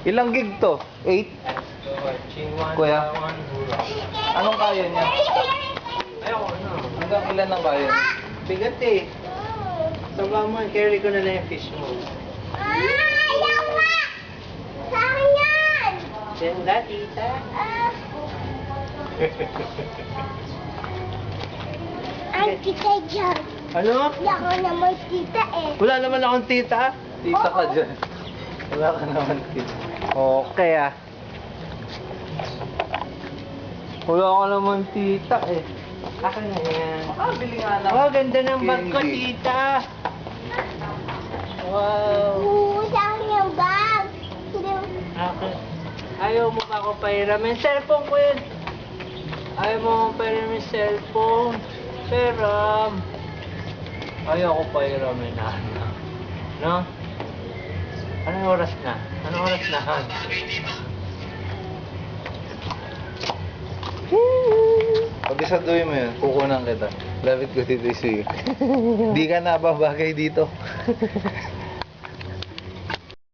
Ilang gig to? 8? Kuya? Anong kaya niya? Ayoko na. Hanggang ilan ang kaya? Bigat eh. Saba mo, carry ko na lang yung fish mo. Ayaw nga! Sa akin yan! Ganda, tita. Ang kita dyan. Ano? Hindi ako naman tita eh. Wala naman akong tita. Tita ka dyan. Wala ka naman tita. Okay ah. Wala ka naman tita eh. Akin na yan. Makabili nga lang. Oh, ganda ng bag ko, Candy. tita. Wow. Oo, sa akin yung bag. Akin. Ayaw mo ba akong pahiramin? Cellphone ko yun. Ayaw mo akong pahiramin cellphone. Seram. Ayaw ko pahiramin na. No? Anong oras na? Anong oras na? Pag-isaduhin mo yun, kukunan kita. Lapit ko dito sa'yo. Di ka na babagay dito.